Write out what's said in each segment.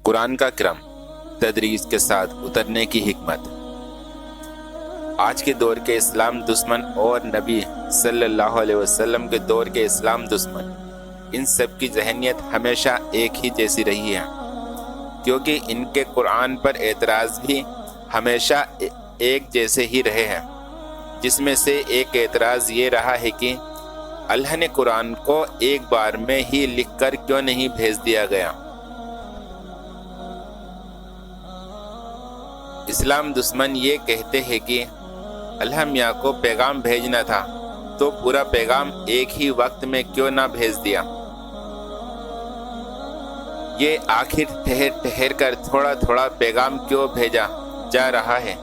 قرآن کا کرم، تدریس کے ساتھ اترنے کی حکمت۔ آج کے دور کے اسلام دشمن اور نبی صلی اللہ علیہ وسلم کے دور کے اسلام دشمن، ان سب کی ذہنیت ہمیشہ ایک ہی جیسی رہی ہے، کیونکہ ان کے قرآن پر اعتراض بھی ہمیشہ ایک جیسے ہی رہے ہیں، جس میں سے ایک اعتراض یہ رہا ہے کہ اللہ نے قرآن کو ایک بار میں ہی لکھ کر کیوں نہیں بھیج دیا گیا۔ اسلام دشمن یہ کہتے ہیں کہ اللہ میاں کو پیغام بھیجنا تھا تو پورا پیغام ایک ہی وقت میں کیوں نہ بھیج دیا؟ یہ آخر ٹھہر کر تھوڑا تھوڑا پیغام کیوں بھیجا جا رہا ہے؟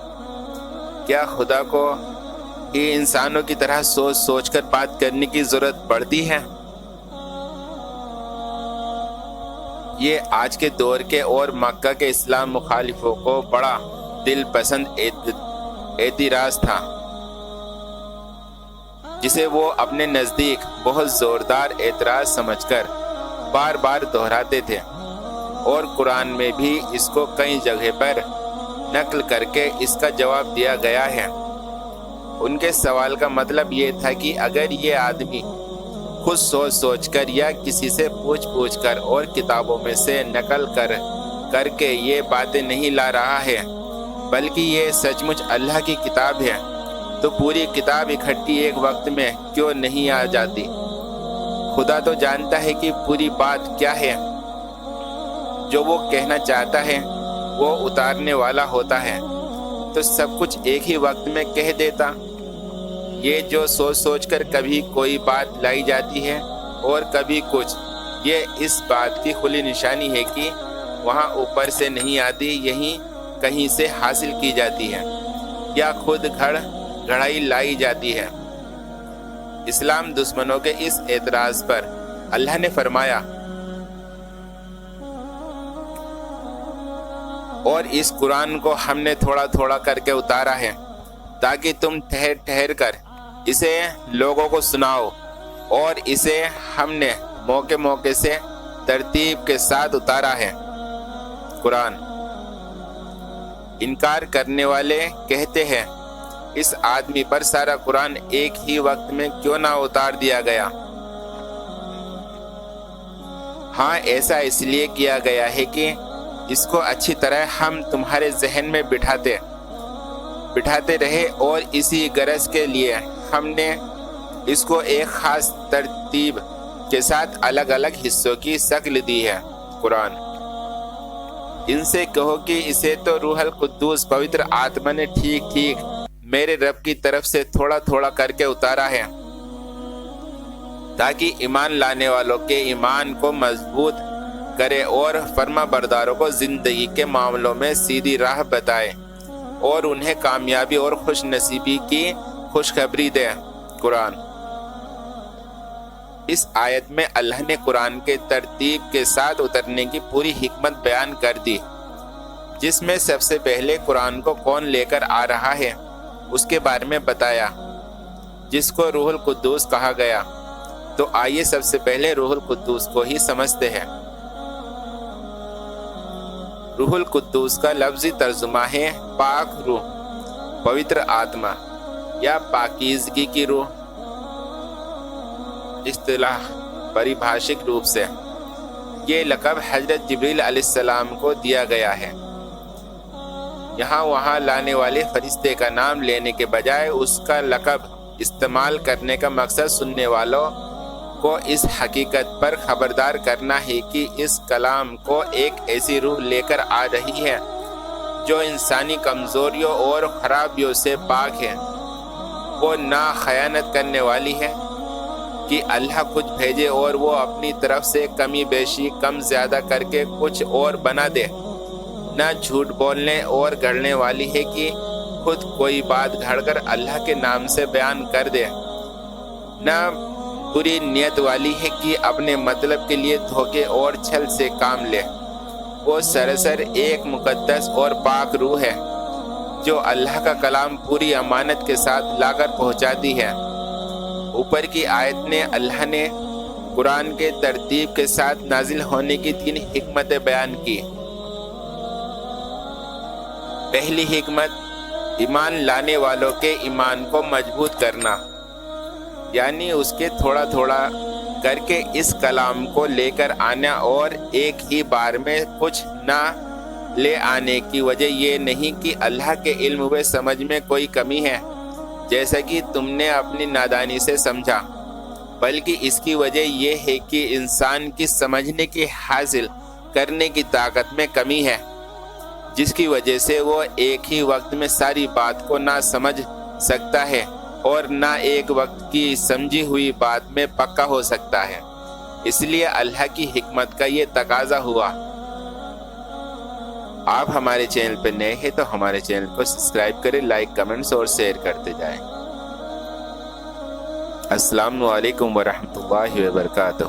کیا خدا کو ہی انسانوں کی طرح سوچ سوچ کر بات کرنے کی ضرورت پڑتی ہے؟ یہ آج کے دور کے اور مکہ کے اسلام مخالفوں کو بڑا دل پسند اعتراض تھا، جسے وہ اپنے نزدیک بہت زوردار اعتراض سمجھ کر بار بار دہراتے تھے، اور قرآن میں بھی اس کو کئی جگہ پر نقل کر کے اس کا جواب دیا گیا ہے۔ ان کے سوال کا مطلب یہ تھا کہ اگر یہ آدمی خود سوچ سوچ کر یا کسی سے پوچھ کر اور کتابوں میں سے نقل کر کے یہ باتیں نہیں لا رہا ہے، بلکہ یہ سچ مچ اللہ کی کتاب ہے، تو پوری کتاب اکٹھی ایک وقت میں کیوں نہیں آ جاتی؟ خدا تو جانتا ہے کہ پوری بات کیا ہے، جو وہ کہنا چاہتا ہے وہ اتارنے والا ہوتا ہے، تو سب کچھ ایک ہی وقت میں کہہ دیتا۔ یہ جو سوچ سوچ کر کبھی کوئی بات لائی جاتی ہے اور کبھی کچھ، یہ اس بات کی کھلی نشانی ہے کہ وہاں اوپر سے نہیں آتی، یہیں کہیں سے حاصل کی جاتی ہے یا خود گھڑائی لائی جاتی ہے۔ اسلام دشمنوں کے اس اعتراض پر اللہ نے فرمایا، اور اس قرآن کو ہم نے تھوڑا تھوڑا کر کے اتارا ہے تاکہ تم ٹھہر ٹھہر کر اسے لوگوں کو سناؤ، اور اسے ہم نے موقع موقع سے ترتیب کے ساتھ اتارا ہے۔ قرآن انکار کرنے والے کہتے ہیں، اس آدمی پر سارا قرآن ایک ہی وقت میں کیوں نہ اتار دیا گیا؟ ہاں، ایسا اس لیے کیا گیا ہے کہ اس کو اچھی طرح ہم تمہارے ذہن میں بٹھاتے رہے، اور اسی غرض کے لیے ہم نے اس کو ایک خاص ترتیب کے ساتھ الگ الگ حصوں کی شکل دی ہے۔ قرآن ان سے کہو کہ اسے تو روح القدس پوتر آتما نے ٹھیک میرے رب کی طرف سے تھوڑا تھوڑا کر کے اتارا ہے، تاکہ ایمان لانے والوں کے ایمان کو مضبوط کرے اور فرما برداروں کو زندگی کے معاملوں میں سیدھی راہ بتائے، اور انہیں کامیابی اور خوش نصیبی کی خوشخبری دے۔ قرآن اس آیت میں اللہ نے قرآن کے ترتیب کے ساتھ اترنے کی پوری حکمت بیان کر دی، جس میں سب سے پہلے قرآن کو کون لے کر آ رہا ہے اس کے بارے میں بتایا، جس کو روح القدس کہا گیا۔ تو آئیے سب سے پہلے روح القدس کو ہی سمجھتے ہیں۔ روح القدس کا لفظی ترجمہ ہے پاک روح، پوتر آتما یا پاکیزگی کی روح۔ اصطلاح پریبھاشک روپ سے یہ لقب حضرت جبریل علیہ السلام کو دیا گیا ہے۔ یہاں وہاں لانے والے فرشتے کا نام لینے کے بجائے اس کا لقب استعمال کرنے کا مقصد سننے والوں کو اس حقیقت پر خبردار کرنا ہے کہ اس کلام کو ایک ایسی روح لے کر آ رہی ہے جو انسانی کمزوریوں اور خرابیوں سے پاک ہے، وہ نہ خیانت کرنے والی ہے کہ اللہ کچھ بھیجے اور وہ اپنی طرف سے کمی بیشی کم زیادہ کر کے کچھ اور بنا دے، نہ جھوٹ بولنے اور گھڑنے والی ہے کہ خود کوئی بات گھڑ کر اللہ کے نام سے بیان کر دے، نہ بری نیت والی ہے کہ اپنے مطلب کے لیے دھوکے اور چھل سے کام لے۔ وہ سراسر ایک مقدس اور پاک روح ہے جو اللہ کا کلام پوری امانت کے ساتھ لا کر پہنچاتی ہے۔ اوپر کی آیت نے اللہ نے قرآن کے ترتیب کے ساتھ نازل ہونے کی 3 حکمتیں بیان کی۔ پہلی حکمت ایمان لانے والوں کے ایمان کو مضبوط کرنا، یعنی اس کے تھوڑا تھوڑا کر کے اس کلام کو لے کر آنا، اور ایک ہی بار میں کچھ نہ لے آنے کی وجہ یہ نہیں کہ اللہ کے علم و سمجھ میں کوئی کمی ہے جیسا کہ تم نے اپنی نادانی سے سمجھا، بلکہ اس کی وجہ یہ ہے کہ انسان کی سمجھنے کی حاصل کرنے کی طاقت میں کمی ہے، جس کی وجہ سے وہ ایک ہی وقت میں ساری بات کو نہ سمجھ سکتا ہے اور نہ ایک وقت کی سمجھی ہوئی بات میں پکا ہو سکتا ہے۔ اس لیے اللہ کی حکمت کا یہ تقاضا ہوا۔ آپ ہمارے چینل پہ نئے ہیں تو ہمارے چینل کو سبسکرائب کریں، لائک، کمنٹس اور شیئر کرتے جائیں۔ السلام علیکم ورحمۃ اللہ وبرکاتہ۔